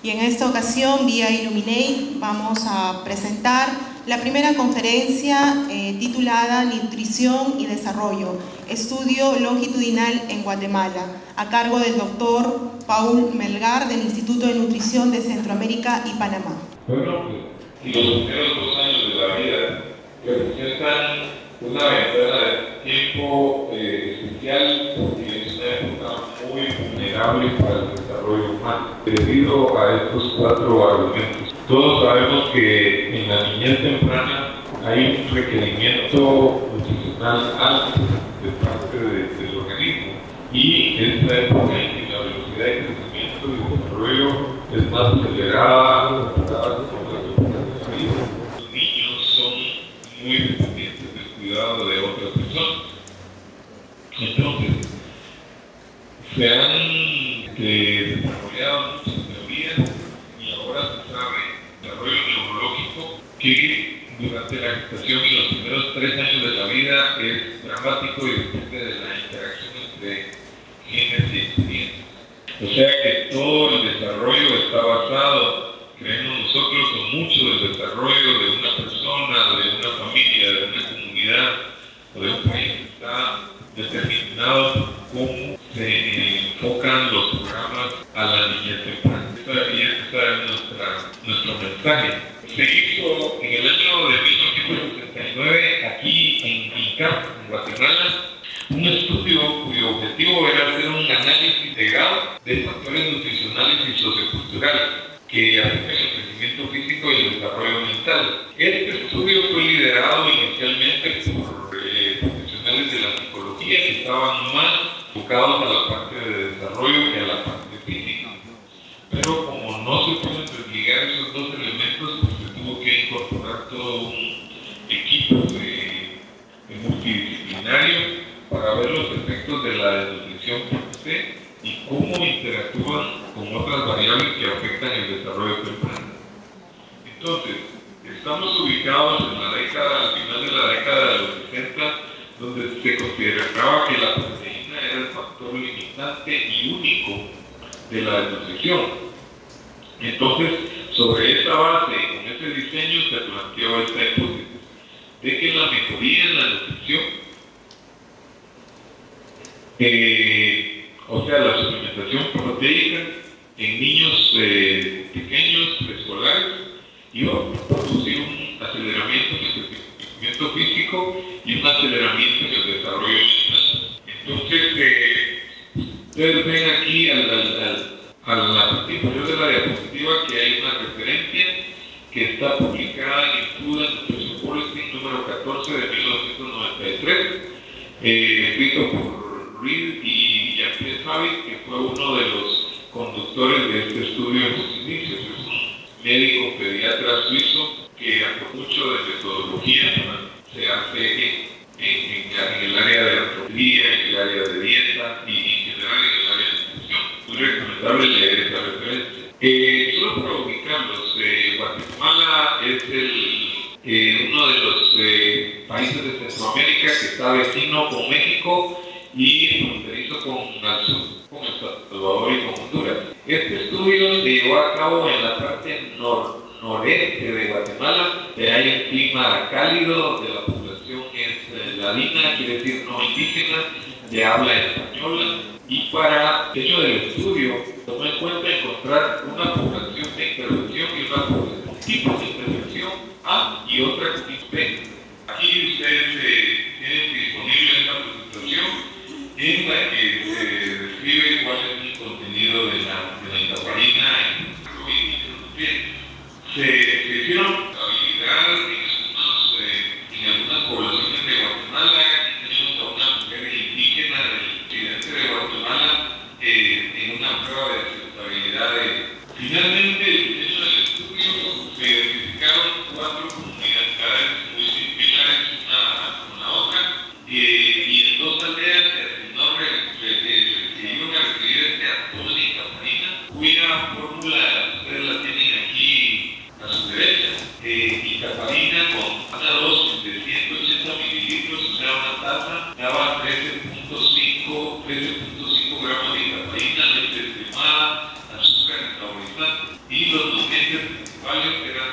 Y en esta ocasión, vía Illuminate, vamos a presentar la primera conferencia titulada Nutrición y Desarrollo, Estudio Longitudinal en Guatemala, a cargo del doctor Paul Melgar del Instituto de Nutrición de Centroamérica y Panamá. Bueno, y los primeros 2 años de la vida representan una ventana de tiempo especial porque es una época muy vulnerable para el desarrollo humano. Debido a estos 4 argumentos, todos sabemos que en la niñez temprana hay un requerimiento nutricional alto de parte del organismo, y esta época en que la velocidad de crecimiento y desarrollo es más acelerada comparada con las épocas de la vida. Los niños son muy dependientes del cuidado de otras personas. Entonces, se han desarrollado muchas teorías y ahora se sabe desarrollo neurológico que durante la gestación y los primeros 3 años de la vida es dramático y depende de la interacción entre genes y experiencias. O sea que todo el desarrollo está basado, creemos nosotros, o mucho del desarrollo de una persona, de una familia, de una comunidad o de un país está determinado por cómo se enfocan los programas a la niñez temprana. Ese es nuestro mensaje. Se hizo en el año de 1969 aquí en Inca, en Guatemala, un estudio cuyo objetivo era hacer un análisis integral de factores nutricionales y socioculturales que afectan el crecimiento físico y el desarrollo mental. Este estudio fue liderado inicialmente por profesionales de la psicología que estaban más enfocados a la parte de desarrollo que a la parte física. Pero como no se pueden desligar esos 2 elementos, pues se tuvo que incorporar todo un equipo multidisciplinario para ver los efectos de la desnutrición per se y cómo interactúan con otras variables que afectan el desarrollo temprano. Entonces, estamos ubicados en la década, al final de la década de los 60, donde se consideraba que la proteína era el factor limitante y único de la desnutrición. Entonces, sobre esa base, con ese diseño, se planteó esta hipótesis de que la mejoría en la nutrición, o sea, la suplementación proteica en niños pequeños, preescolares, iba a producir un aceleramiento en el crecimiento físico y un aceleramiento en el desarrollo mental. Entonces, ustedes ven aquí a la parte inferior de la diapositiva que hay una referencia que está publicada en Food and Nutrition Policy número 14 de 1993, escrito por Reed y Jean-Pierre Favic, que fue uno de los conductores de este estudio en sus inicios. Es un médico pediatra suizo que hace mucho de metodología, se hace en el área de antropología, en el área de dieta y en general en el área de nutrición. Muy recomendable leer esta referencia. Solo para ubicarlos, Guatemala es uno de los países de Centroamérica que está vecino con México y fronterizo con el sur, con El Salvador y con Honduras. Este estudio se llevó a cabo en la parte noreste de Guatemala, donde hay un clima cálido, donde la población es ladina, quiere decir no indígena, de habla española, y para el hecho del estudio tomó en cuenta encontrar una población de intervención y una población tipo de intervención A y otra tipo B. Aquí ustedes tienen disponible esta presentación en la que se describe cuál es el contenido de la intaparina en micronutrientes. Se hicieron habilidades en algunas poblaciones de Guatemala. Tenemos a una mujer indígena del occidente de Guatemala en una prueba de aceptabilidad. Finalmente, el diseño del estudio se identificaron 4 comunidades muy similares una con la otra, y en 2 aldeas se iban a recibir este atol y caparina, cuya fórmula ustedes la tienen aquí a su derecha. Y caparina con una dosis de 180 mililitros, o sea, una taza, daba 13.5 gramos de caparina, leche descremada, azúcar saborizante. y los nutrientes principales eran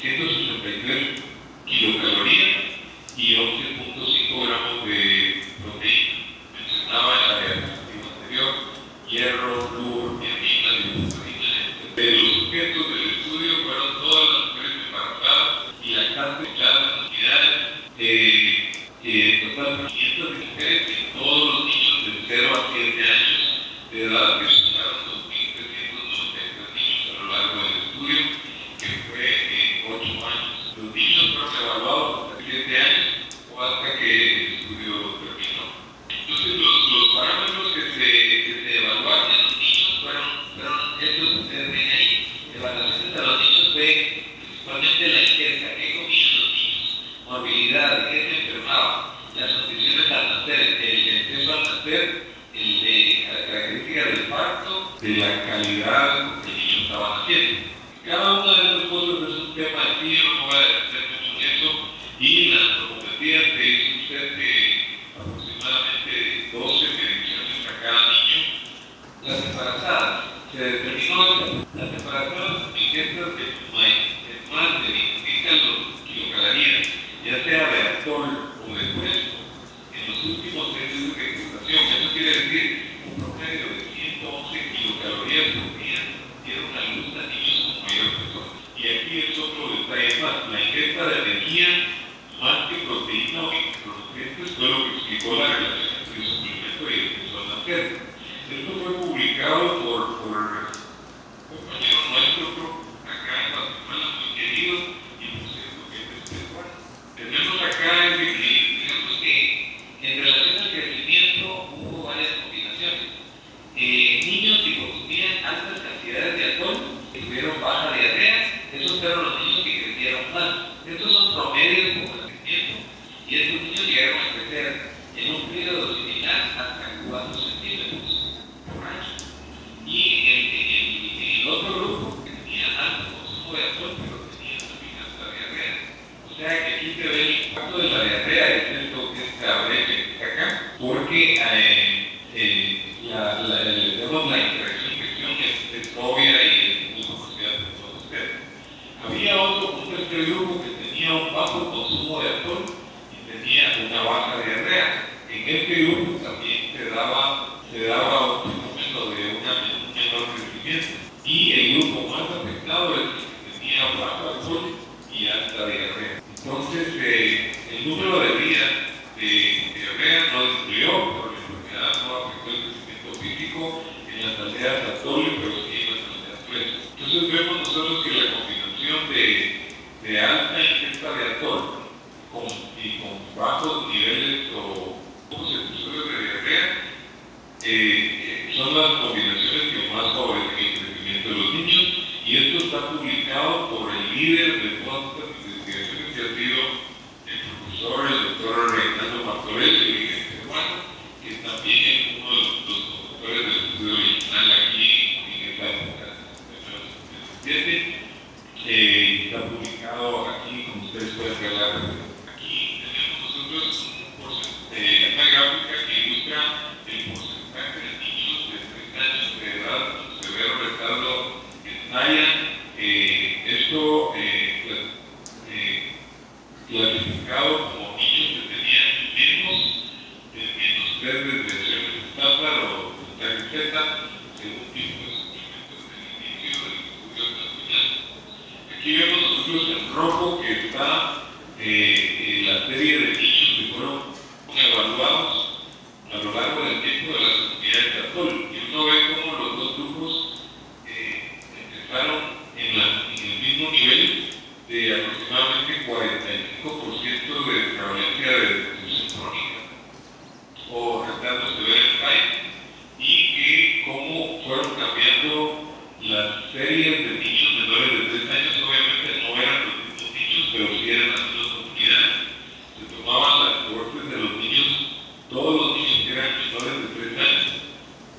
163 kilocalorías y 11.5 gramos de proteína. Mencionaba en la diapositiva anterior hierro, flúor, tiamina, leucotriena. Los sujetos del estudio fueron todas las mujeres embarazadas y lactantes echadas en unidades, total 500 mujeres y todos los niños de 0 a 7 años de edad, que superaron 2.393 niños a lo largo del estudio, que fue 8 años. Los niños fueron evaluados hasta 7 años o hasta que el estudio terminó. Entonces, los parámetros que se evaluaron en los niños fueron estos que ustedes ven ahí. Evaluaciones a los niños fue principalmente la ingesta, qué comían los niños, morbilidad, de qué se enfermaban, las condiciones al nacer, el peso al nacer, las características del parto, de la calidad que el niño estaba naciendo. Cada una de esas cosas es un tema de sí, yo no me voy a detener mucho en eso, y la antropometría se hizo un set de aproximadamente 12 mediciones a cada niño. Las embarazadas, se determinó las embarazadas ingestas de más de 25 kilocalorías, ya sea de alcohol o de fresco, en los últimos meses de gestación. Eso quiere decir un promedio de 111 kilocalorías por día dieron a luz a niños con mayor peso. Y aquí es otro detalle más: la ingesta de energía más que proteína o micronutrientes fue lo que explicó la relación entre el suplemento y el peso al nacer. Esto fue publicado por un compañero nuestro acá en Guatemala, muy querido, y por cierto que es peruano. Tenemos acá es de que, digamos que en relación al crecimiento hubo varias combinaciones. Niños que consumían altas cantidades de alcohol, que tuvieron baja diarrea, esos fueron los niños que crecieron más. Estos son promedios por crecimiento, y estos niños llegaron a crecer en un periodo similar hasta 4 centímetros por año. Y el otro grupo que tenía alto consumo de alcohol, pero tenía también alta diarrea. O sea que aquí se ve el impacto de la diarrea, es esto que esta brecha que está acá, porque la interacción es obvia y es muy conocida de todos ustedes. Había un tercer grupo que tenía un bajo consumo de alcohol y tenía una baja diarrea. En este grupo también se daba un fenómeno de un menor crecimiento. Y el grupo más afectado es el que tenía bajo alcohol y alta diarrea. Entonces, el número de días de diarrea no disminuyó, pero la enfermedad no afectó el crecimiento físico en las aldeas Atole, pero sí en las aldeas Fresco. Entonces, vemos nosotros que la combinación de alta ingesta de alcohol y con bajos niveles o pocos episodios de diarrea son las combinaciones que más favorecen el crecimiento de los niños, y esto está publicado por el líder de todas estas investigaciones, que ha sido el profesor, el doctor Reinaldo Martorell, el origen peruano, que también es uno de los autores del estudio original aquí en esta época de 1977. Está publicado aquí, como ustedes pueden ver. Aquí tenemos nosotros una gráfica que ilustra el porcentaje de niños de 3 años de edad con severo retardo en talla. Esto clasificado como niños que tenían menos de -3 desviaciones estándar o puntaje Z, según tipo de suplementos en el inicio del estudio transversal. Aquí vemos nosotros en rojo que está la serie de niños que fueron evaluados a lo largo del tiempo de las unidades de Atole, y uno ve cómo los dos grupos empezaron en el mismo nivel de aproximadamente 45% de prevalencia de destrucción crónica o retardo severo en Lyme, y que cómo fueron cambiando las series de niños menores de 3 años. Obviamente no eran los mismos niños, pero sí eran las mismas comunidades. Se tomaban las cohortes de los niños, todos los niños que eran menores de 3 años,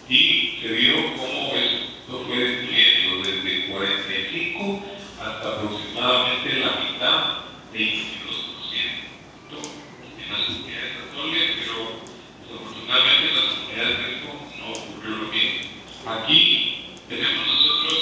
y se vio cómo esto fue disminuyendo desde 45 hasta aproximadamente la mitad, 22% en las comunidades Atole, pero desafortunadamente en las comunidades Fresco no ocurrió lo mismo. Aquí tenemos nosotros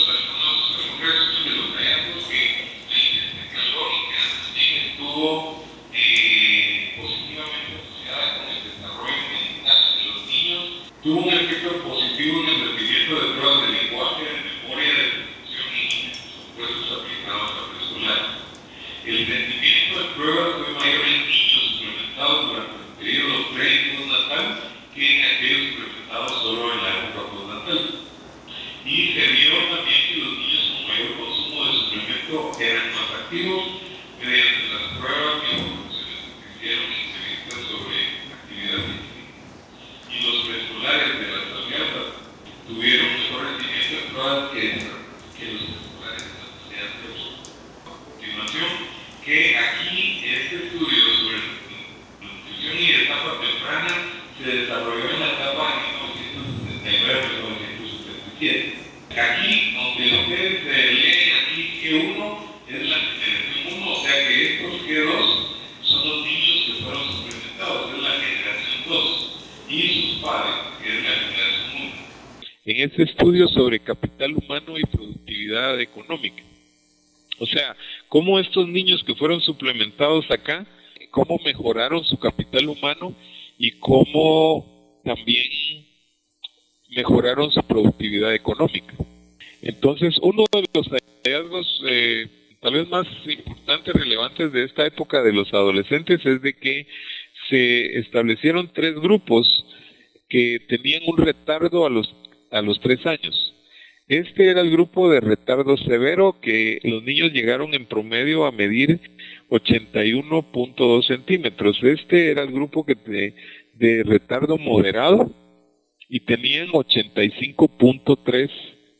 eran más activos mediante las pruebas y evoluciones que hicieron en entrevistas sobre actividad física. Y los preescolares de las alianzas tuvieron mejor rendimiento en pruebas que los preescolares de las alianzas. A continuación, que aquí este estudio sobre nutrición y etapa temprana se desarrolló en la etapa de 1969-1977. Aquí, donde ustedes leen aquí G1, es la generación 1, o sea que estos G2 son los niños que fueron suplementados, es la generación 2, y sus padres, que es la generación 1. En este estudio sobre capital humano y productividad económica. O sea, cómo estos niños que fueron suplementados acá, cómo mejoraron su capital humano y cómo también mejoraron su productividad económica. Entonces, uno de los hallazgos tal vez más importantes, relevantes de esta época de los adolescentes es de que se establecieron 3 grupos que tenían un retardo a los 3 años. Este era el grupo de retardo severo, que los niños llegaron en promedio a medir 81.2 centímetros. Este era el grupo de retardo moderado y tenían 85.3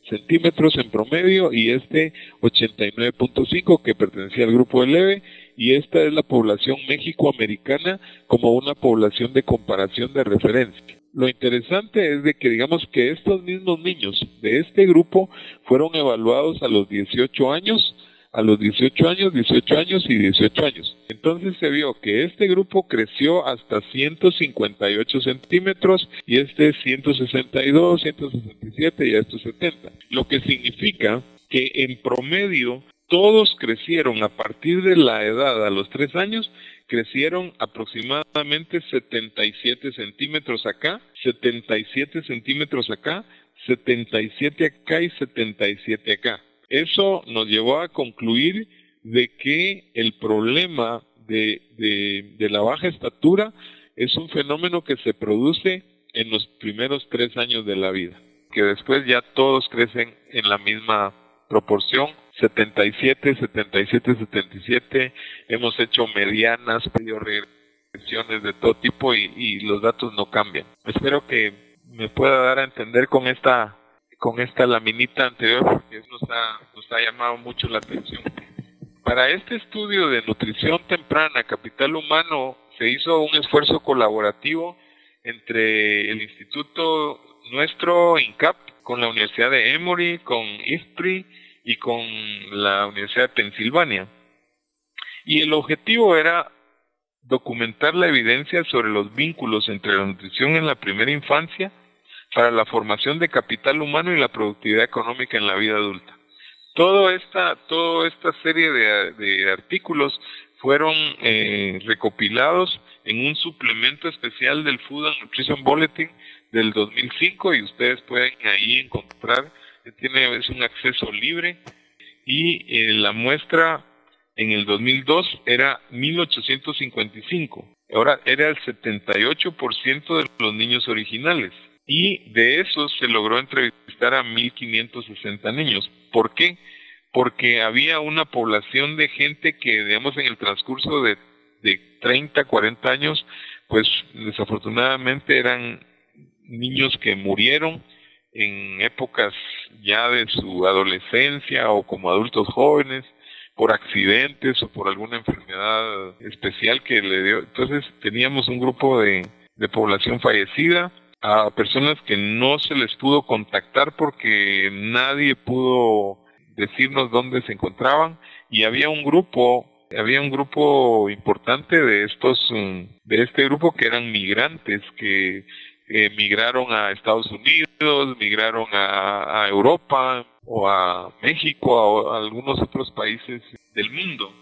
centímetros en promedio, y este 89.5 que pertenecía al grupo de leve, y esta es la población méxico-americana como una población de comparación de referencia. Lo interesante es de que digamos que estos mismos niños de este grupo fueron evaluados a los 18 años, 18 años y 18 años. Entonces se vio que este grupo creció hasta 158 centímetros y este 162, 167 y estos 70. Lo que significa que en promedio todos crecieron a partir de la edad a los 3 años, crecieron aproximadamente 77 centímetros acá, 77 centímetros acá, 77 acá y 77 acá. Eso nos llevó a concluir de que el problema de la baja estatura es un fenómeno que se produce en los primeros 3 años de la vida, que después ya todos crecen en la misma proporción, 77, 77, 77, hemos hecho medianas, regresiones de todo tipo y los datos no cambian. Espero que me pueda dar a entender con esta laminita anterior, porque nos ha llamado mucho la atención. Para este estudio de nutrición temprana, capital humano, se hizo un esfuerzo colaborativo entre el instituto nuestro, INCAP, con la Universidad de Emory, con ISPRI y con la Universidad de Pensilvania. Y el objetivo era documentar la evidencia sobre los vínculos entre la nutrición en la primera infancia para la formación de capital humano y la productividad económica en la vida adulta. Toda esta serie de artículos fueron recopilados en un suplemento especial del Food and Nutrition Bulletin del 2005 y ustedes pueden ahí encontrar, es un acceso libre, y la muestra en el 2002 era 1855. Ahora era el 78% de los niños originales. Y de esos se logró entrevistar a 1.560 niños. ¿Por qué? Porque había una población de gente que, digamos, en el transcurso de 30, 40 años, pues desafortunadamente eran niños que murieron en épocas ya de su adolescencia o como adultos jóvenes, por accidentes o por alguna enfermedad especial que le dio. Entonces teníamos un grupo de población fallecida, a personas que no se les pudo contactar porque nadie pudo decirnos dónde se encontraban, y había un grupo importante de este grupo que eran migrantes que migraron a Estados Unidos, migraron a Europa o a México o a algunos otros países del mundo.